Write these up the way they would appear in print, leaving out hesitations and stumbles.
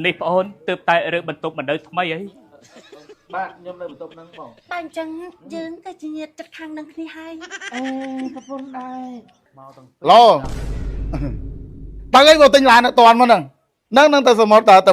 នេះប្អូនទើបតែរើបន្ទប់មិននៅថ្មីអីបាទខ្ញុំនៅបន្ទប់ហ្នឹងបងបាទអញ្ចឹងយើងទៅជាញាតិចិត្តខាងនឹងគ្នាហើយប្រពន្ធដែរមកទាំងឡូបើអីមកទិញឡានអត់តាន់មកហ្នឹងទៅសមុទ្រតើតែ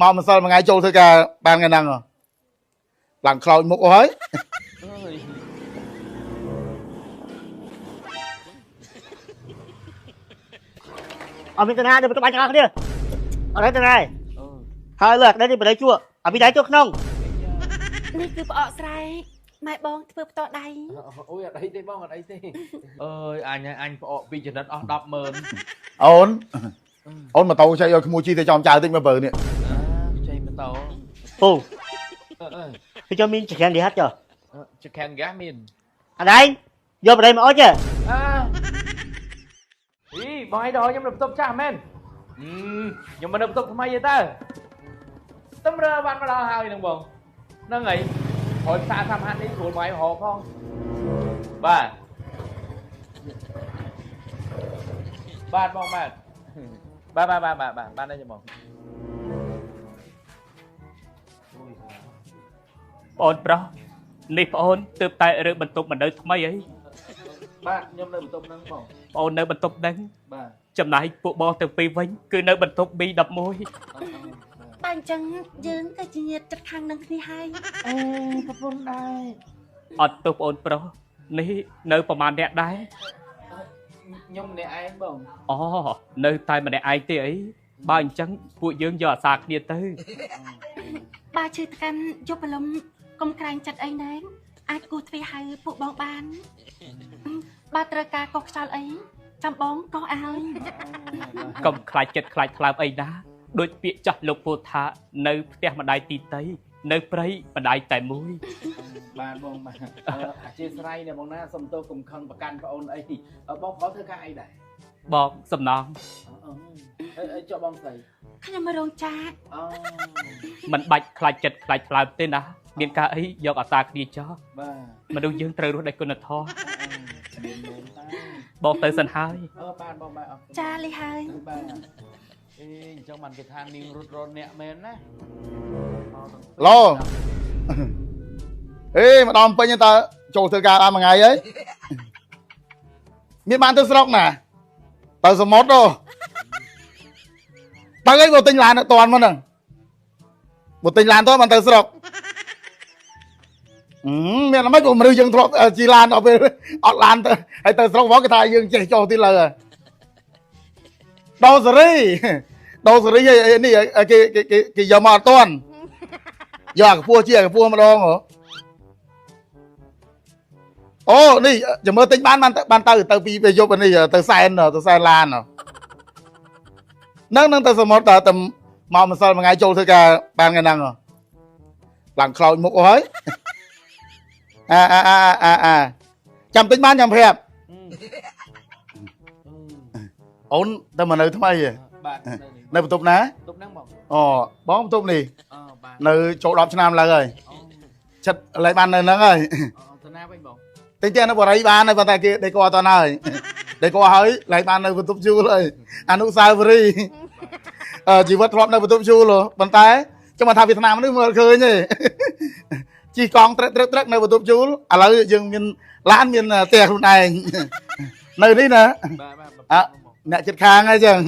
មកម្សិលមួយថ្ងៃចូលធ្វើការបានថ្ងៃហ្នឹងឡើងខ្លោចមុខអស់ហើយអត់មានតាណាទៅបន្ទប់បាញ់ទាំងអស់គ្នាអត់ទេតាណាហើយលើកនេះបដិជួអភិដៃទៅក្នុងនេះគឺផ្អកស្រែកម៉ែបងធ្វើផ្ទាល់ដៃអូយអត់អីទេបងអត់អីទេអើយអញផ្អកពីចំណិតអស់100000អូនម៉ូតូចៃឲ្យក្មួយជីទៅចំចៅតិចមកបើនេះចៃម៉ូតូអូគឺចាំមានចក្រាននេះហាត់ចុះចក្រានហ្គាសមានអត់ឯងយកបដិមកអត់ចេះបងឲ្យដល់ខ្ញុំនៅបន្ទប់ចាស់មែនខ្ញុំមកនៅបន្ទប់ថ្មីទេតើទំរើបានមកដល់ហើយនឹងបងហ្នឹងហើយហើយផ្សារធម្មហាត់នេះស្រួលមកឲ្យហោផងបាទបងបាទនេះបងប្អូនប្រុសនេះប្អូនទើបតែរើបន្ទប់មិននៅថ្មីអីបាទខ្ញុំនៅបន្ទប់ហ្នឹងបងប្អូននៅបន្ទប់ហ្នឹងបាទចំណាយពួកបងទាំងពីរវិញគឺនៅបន្ទប់ B11 បាទអញ្ចឹងយើងទៅជាញាតិចិត្តខាងនឹងគ្នាហើយប្រពន្ធដែរអត់ទោះប្អូនប្រុសនេះនៅប្រហែលអ្នកដែរខ្ញុំម្នាក់ឯងបងអូនៅតែម្នាក់ឯងទេអីបើអញ្ចឹងពួកយើងយកអាសាគ្នាទៅបាទជឿទៅកាន់យប់ព្រលឹមកុំក្រែងចិត្តអីណែអាចគូទ្វាហៅពួកបងបានបាទត្រូវការកោះខ្យល់អីចាំបងកោះឲ្យកុំខ្លាចចិត្តខ្លាចថ្លើមអីណាដូចពាក្យចាស់លោកពោលថានៅផ្ទះម្ដាយទីតីនៅព្រៃម្ដាយតែមួយបាទបងបាទអធិស្ឋាននេះបងណាសុំទោសកុំខឹងប្រកាន់ប្អូនអីបងប្រុសធ្វើការអីដែរបងសំណងចុះបងស្រីខ្ញុំមករោងចាកមិនបាច់ខ្លាចចិត្តខ្លាចថ្លើមទេណាមានការអីយកអាសាគ្នាចោះបាទមនុស្សយើងត្រូវរស់ដោយគុណធម៌បងទៅសិនហើយបាទបងបាទចាលីហើយបាទអញ្ចឹងបានគេថានាងរត់រនអ្នកមែនណាឡូម្ដងពេញតើចូលធ្វើការបានមួយថ្ងៃហើយមានបានទៅស្រុកណាទៅសមុទ្របើអីមកទិញឡានអត់តាន់មកហ្នឹងមកទិញឡានតើបានទៅស្រុកមានអ្ហ្មិចក៏មនុស្សយើងធ្លាប់ជិះឡានដល់ពេលអត់ឡានទៅហើយទៅស្រុកមកគេថាយើងចេះចុះទីលើដោសេរីនេះគេយកមកអត់តាន់យកអាខ្ពស់ជាខ្ពស់ម្ដងអូនេះចាំមើលទិញបានទៅពីពេលយប់នេះទៅសែនឡានហ្នឹងទៅសមុទ្រតើតែមកម្សិលមួយថ្ងៃចូលធ្វើការបានថ្ងៃហ្នឹងឡើងខ្លោចមុខអស់ហើយចាំទិញបានចាំប្រាប់អូនទៅមកនៅថ្មីបាទនៅបន្ទប់ណាបន្ទប់ហ្នឹងបងបងបន្ទប់នេះនៅចូល10ឆ្នាំឡើងហើយចិត្តឡើយបាននៅហ្នឹងហើយទៅណាវិញបងទិញនៅបរិយបានហើយប៉ុន្តែគេដេកអត់តហើយដេកហើយឡើយបាននៅបន្ទប់យូរហើយអនុស្សាវរីយ៍ជីវិតធ្លាប់នៅបន្ទប់យូរប៉ុន្តែចាំថាវាថ្នាំនេះមើលឃើញទេជីកង់ត្រឹកនៅបន្ទប់យូរឥឡូវយើងមានឡានមានផ្ទះខ្លួនឯងនៅនេះណាអ្នកចិត្តខាងអីចឹង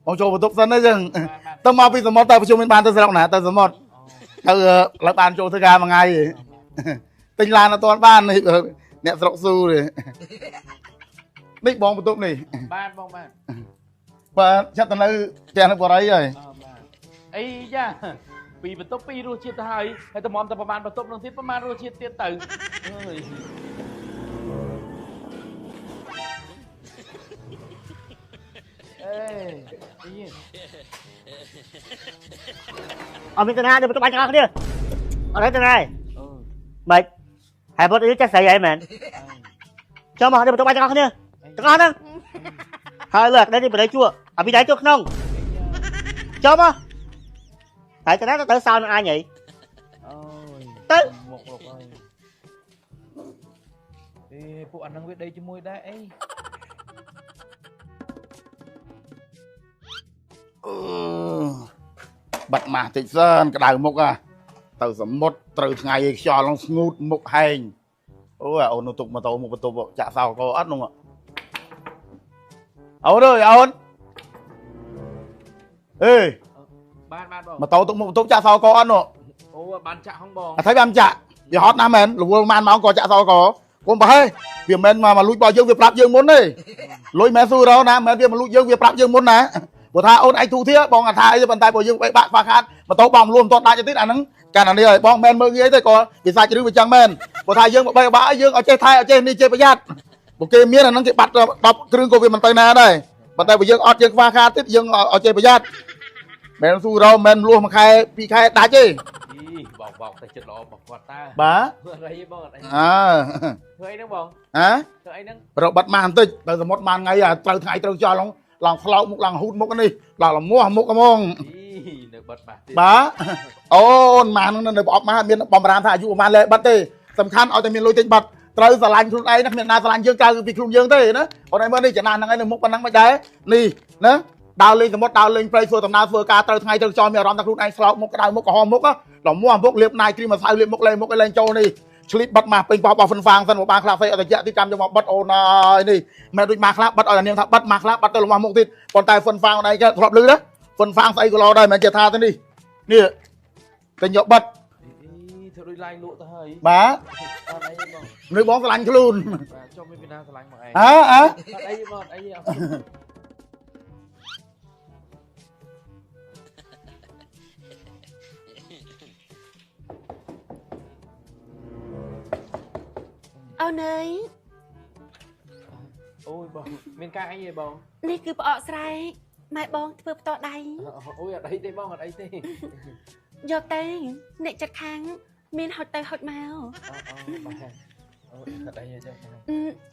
បងចូលបន្ទប់សិនអីចឹងទៅមកពីសមុទ្រតែប្រជុំមានបានទៅស្រុកណាទៅសមុទ្រទៅឡើងបានចូលធ្វើការមួយថ្ងៃទិញឡានអត់ទាន់បានអ្នកស្រុកស៊ូទេនេះបងបន្ទប់នេះបាទបងបាទចាត់ទៅនៅផ្ទះនៅបរិយហើយអីចាពីបន្ទប់ពីរសជាតិទៅហើយតម្រាំតែប្រហែលបន្ទប់នឹងទៀតប្រហែលរសជាតិទៀតទៅអត់មានតាណាទៅបន្ទប់បាញ់ទាំងអស់គ្នាអត់ទេតាណាមិនហើយបត់នេះចេះស្រីអីមែនចូលមកទៅបន្ទប់បាញ់ទាំងអស់គ្នាទាំងអស់ហ្នឹងហើយលើកនេះបដិជួអភិដៃទៅក្នុងចូលមកហើយតាណាទៅសោនឹងអញហីទៅមកហើយពួកអានឹងវាដេកជាមួយដែរអី បាត់ម៉ាស់តិចសិនក្តៅមុខទៅសមុទ្រត្រូវថ្ងៃឯខ្យល់ឡងស្ងួតមុខហែងអូយអូននោះទុកម៉ូតូមុខបន្ទប់ចាក់សោកអត់នោះអូនអើយអូនអេ បានបង ម៉ូតូទុកមុខបន្ទប់ចាក់សោកអត់នោះ អូបានចាក់ហងបង អត់thấyបានចាក់វាហត់ណាស់មែនរវល់ម៉ានម៉ោងក៏ចាក់សោកកុំប្រហែលវាមិនមែនមកលួចបោះយើងវាប្រាប់យើងមុនទេលួចមែនស៊ូរោណាមិនមែនវាមកលួចយើងវាប្រាប់យើងមុនណាព្រោះថាអូនឯងទូធាបងថាអីប៉ុន្តែបើយើងបែកបាក់ខ្វះខាតម៉ូតូបងលួមមិនទាន់ដាច់ទៀតអាហ្នឹងកាលណានេះឲ្យបងមិនមើលងាយទេក៏វាសាច់ឬវាចឹងមែនព្រោះថាយើងបែកបាក់ឲ្យយើងឲ្យចេះថែឲ្យចេះនេះចេះប្រយ័ត្នពួកគេមានអាហ្នឹងគេបាត់10គ្រឿងក៏វាមិនទៅណាដែរប៉ុន្តែបើយើងអត់យើងខ្វះខាតទៀតយើងឲ្យចេះប្រយ័ត្នមែនស៊ូរោមិនលួសមួយខែពីរខែដាច់ទេ បងតែចិត្តល្អបងគាត់តើ បាទ អីបងអត់អី អើ ធ្វើអីហ្នឹងបង ហ៎ ធ្វើអីហ្នឹង រកបាត់ម៉ាស់បន្តិចទៅសមុទ្រម៉ានថ្ងៃត្រូវថ្ងៃត្រូវចោលឡើងផ្លោកមុខឡើងហូតមុខនេះឡើងលមាស់មុខហ្មង នៅបាត់បាស់ទៀត បាទអូនម៉ាស់ហ្នឹងនៅប្រអប់ម៉ាស់មានបំរាមថាអាយុប្រហែលលែបាត់ទេសំខាន់ឲ្យតែមានលុយតិចបាត់ត្រូវស្រឡាញ់ខ្លួនឯងណាគ្មានណាស្រឡាញ់យើងក្រៅពីខ្លួនយើងទេណាបងឯងមើលនេះចំណាស់ហ្នឹងឯងនៅមុខប៉ុណ្ណឹងមិនដែរនេះណាដើរលេងសមុទ្រដើរលេងព្រៃធ្វើដំណើរធ្វើការត្រូវថ្ងៃត្រូវចោលមានអារម្មណ៍ថាខ្លួនឯងស្លោកមុខក្តៅមុខក្រហមមុខលមាស់មុខលាបណាយគ្រីមម្សៅលាបមុខលេងចូលនេះឆ្លីបបាត់ម៉ាស់ពេញបោះហ្វិនហ្វាងសិនមកបានខ្លះផ្សេងអត់តែទីកម្មយកមកបិទអូនហើយនេះមិនដូចម៉ាស់ខ្លះបិទឲ្យនាងថាបិទម៉ាស់ខ្លះបិទទៅលមាស់មុខទៀតប៉ុន្តែហ្វិនហ្វាងអូនឯងគេធ្លាប់លឺណាហ្វិនហ្វាងស្អីក៏លោដែរមិនចេះថាទេនេះតែយកបិទ ធ្វើដូចឡាយលក់ទៅហើយ បាទ អត់អីបង នៅបងស្រឡាញ់ខ្លួន បាទចុះមានពីណាឆ្លាញ់មកឯង អើ អត់អីបងអត់អីអត់ អូនអើយ អូយបងមានការអីទេបង នេះគឺផ្អកស្រែកម៉ែបងធ្វើផ្ទាល់ដៃ អូយអត់អីទេបងអត់អីទេ យកទៅអ្នកចិត្តខាងមានហត់ទៅហត់មក បាទអូយអត់អីទេចឹង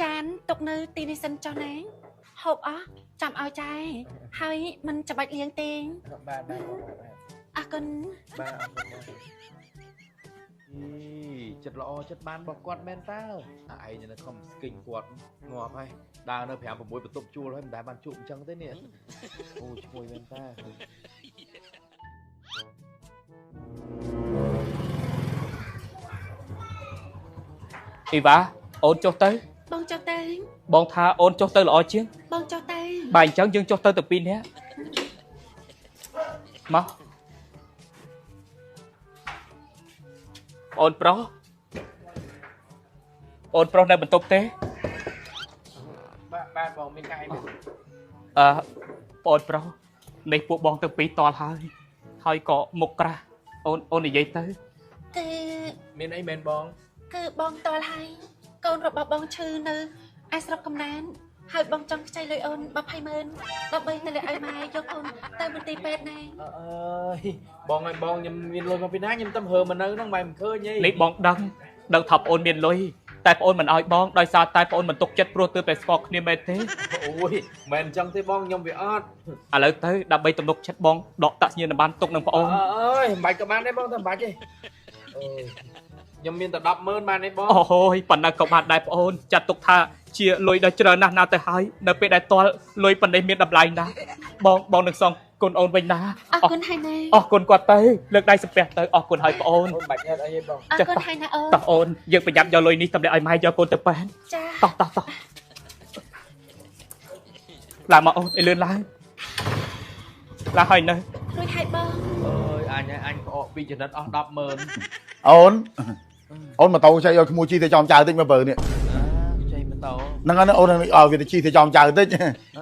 ចានទុកនៅទីនេះសិនចុះណាហូបអស់ចាំឲ្យចាយហើយមិនចាំបាច់លាងទេ បាទ អរគុណ បាទអរគុណបងចិត្តល្អចិត្តបានរបស់គាត់មែនតើអាឯងនៅខំស្គិញគាត់ងាប់ហើយដើរនៅ5 6បន្ទប់ជួលហើយមិនដែលបានជួបអញ្ចឹងទេនេះអូឈ្ងុយមែនតើ អីវ៉ាអូនចុះទៅ បងចុះទៅ បងថាអូនចុះទៅល្អជាង បងចុះទៅ បាទអញ្ចឹងយើងចុះទៅពីរនាក់មកអូនប្រុសនៅបន្ទប់ទេ បាទបងមានការអីមែន បងប្រុសនេះពួកបងទៅពីរតល់ហើយក៏មុខក្រាស់អូននិយាយទៅ គឺ មានអីមែនបង គឺបងតល់ហើយកូនរបស់បងឈឺនៅឯស្រុកកំណានហើយបងចង់ខ្ចីលុយអូន200000ដើម្បីទៅលេខឲ្យម៉ែយកអូនទៅមន្ទីរពេទ្យណា អើយបងឲ្យបងខ្ញុំមានលុយមកពីណាខ្ញុំទៅហើមកនៅហ្នឹងមិនឃើញទេ នេះបងដឹងថាប្អូនមានលុយតែប្អូនមិនឲ្យបងដោយសារតែប្អូនមិនទុកចិត្តព្រោះទើបតែស្គាល់គ្នាមែនទេ អូយមិនអញ្ចឹងទេបងខ្ញុំវាអត់ ឥឡូវទៅដើម្បីទំនុកចិត្តបងដកតាក់សញ្ញាណប័ណ្ណទុកនឹងប្អូន អើយមិនបាច់ក៏បានដែរបងតែមិនបាច់ទេអូយខ្ញុំមានតែ100000បានទេបង អូយប៉ុណ្ណឹងក៏បានដែរប្អូនចាត់ទុកថាជាលុយដ៏ច្រើនណាស់ណាទៅហើយនៅពេលដែលទាល់លុយប៉ុណ្ណេះមានតម្លៃណាស់បងនឹងសងគុណអូនវិញណា អរគុណហើយណា អរគុណគាត់ទៅលើកដៃសំពះទៅអរគុណហើយប្អូន អូនបាច់ហេតុអីទេបង អរគុណហើយណាអូន តោះអូនយើងប្រយ័ត្នយកលុយនេះតម្លាក់ឲ្យម៉ែយកកូនទៅប៉ែន ចា តោះឡើងមកអូនឲ្យលឿនឡើងហើយនៅ រួចហើយបង អើយអញក្អកពីចំណិតអស់100000 អូនម៉ូតូចៃឲ្យក្មួយជីទៅចំចៅតិចមកបើនេះ ចៃម៉ូតូ ហ្នឹងហើយអូនឲ្យវាទៅជីទៅចំចៅតិច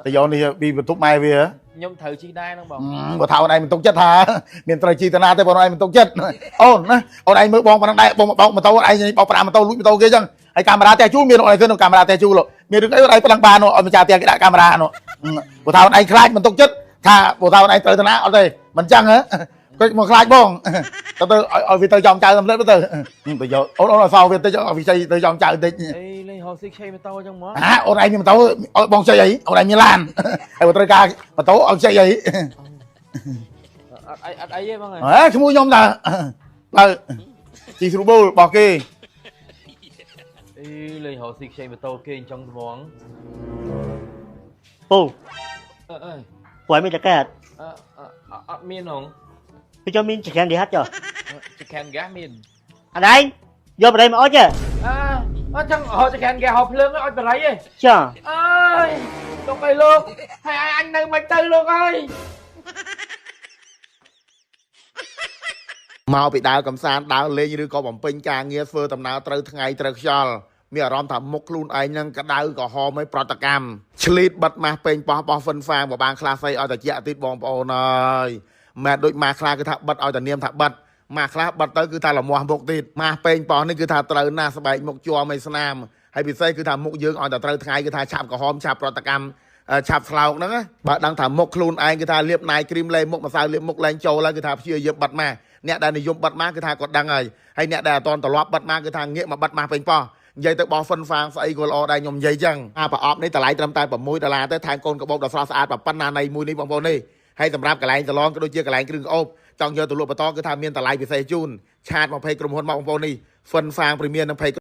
ទៅយកនេះពីបន្ទប់ម៉ែវា ខ្ញុំត្រូវជីដែរហ្នឹងបង បើថាអូនឯងមិនទុកចិត្តថាមានត្រូវជីតាណាទេបងអូនឯងមិនទុកចិត្តអូនណាអូនឯងមើលបងប៉ុណ្ណឹងដែរបងបោកម៉ូតូអូនឯងបោកប្រាម៉ូតូលួចម៉ូតូគេចឹងហើយកាមេរ៉ាតែជួលមានអូនឯងឃើញនៅកាមេរ៉ាតែជួលមានរឿងអីអូនឯងប៉ុណ្ណឹងបានឲ្យម្ចាស់ផ្ទះគេដាក់កាមេរ៉ានោះបើថាអូនឯងខ្លាចមិនទុកចិត្តថាបើថាអូនឯងត្រូវតាណាអត់ទេមិនចឹងហ៎គាត់មកខ្លាចបងទៅឲ្យវាទៅចំចៅសម្លេចទៅយកអូនអសោវាទៅឲ្យវាចៃទៅចំចៅតិច អីលេងហោស៊ីខ្ចីម៉ូតូចឹងហ្មង អូនឯងមានម៉ូតូឲ្យបងចៃអីអូនឯងមានឡានហើយបើត្រូវការម៉ូតូឲ្យចៃអី អត់អីទេបង ហ៎ឈ្មោះខ្ញុំតើបើជីស្រូបូលរបស់គេ អីលេងហោស៊ីខ្ចីម៉ូតូគេអញ្ចឹងហ្មង ពូ អើ ព្រោះមានតែកើត អ មានហង ពីចូលមានចក្រានគេហត់ចុះ ចខានហ្គាសមាន អត់ឯងយកបរិយមកអុច អត់ចឹងហៅចខានហ្គាសហៅភ្លើងអត់បរិយទេ ចុះ អើយលោកអើយលោកហើយអញនៅមិនទៅលោកអើយ មកពីដើរកំសាន្តដើរលេងឬក៏បំពេញការងារធ្វើដំណើរត្រូវថ្ងៃត្រូវខ្យល់មានអារម្មណ៍ថាមុខខ្លួនឯងនឹងក្តៅក្រហមឲ្យប្រតិកម្មឆ្លៀតបិទម៉ាស់ពេញប៉ោះបោះហ្វិនហ្វាងបើបានខ្លះស្អីឲ្យតែជាអាទិត្យបងប្អូនអើយមិនដូចម៉ាស់ខ្លះគឺថាបិទឲ្យតែនាមថាបិទម៉ាស់ខ្លះបិទទៅគឺថាលមាស់មុខទៀតម៉ាស់ពេញប៉ោះនេះគឺថាត្រូវណាស់ស្បែកមុខជាប់មិនស្នាមហើយពិសេសគឺថាមុខយើងឲ្យតែត្រូវថ្ងៃគឺថាឆាប់ក្រហមឆាប់ប្រតិកម្មឆាប់ស្លោកហ្នឹងបើដឹងថាមុខខ្លួនឯងគឺថាលាបណៃគ្រីមលេមុខម្សៅលាបមុខឡើងចូលហើយគឺថាព្យាយាមបិទម៉ាស់អ្នកដែលនិយមបិទម៉ាស់គឺថាគាត់ដឹងហើយអ្នកដែលអត់តន់ត្រឡប់បិទម៉ាស់គឺថាងាកមកបិទម៉ាស់ពេញប៉ោះនិយាយទៅបោះហ្វិនហ្វាងស្អីក៏ល្អដែរខ្ញុំនិយាយចឹងប្រអប់នេះតម្លៃត្រឹមតែ$6ទៅថែមកូនកបោកដ៏ស្រស់ស្អាតប៉ុណ្ណានៃមួយនេះបងប្អូននេះហើយសម្រាប់កន្លែងសាឡនក៏ដូចជាកន្លែងគ្រឿងក្អូបចង់យកទៅលក់បន្តគឺថាមានតម្លៃពិសេសជូនឆាតមកពេកក្រុមហ៊ុនមកបងប្អូននេះហ្វិនហ្វាងព្រីមៀមនឹងពេក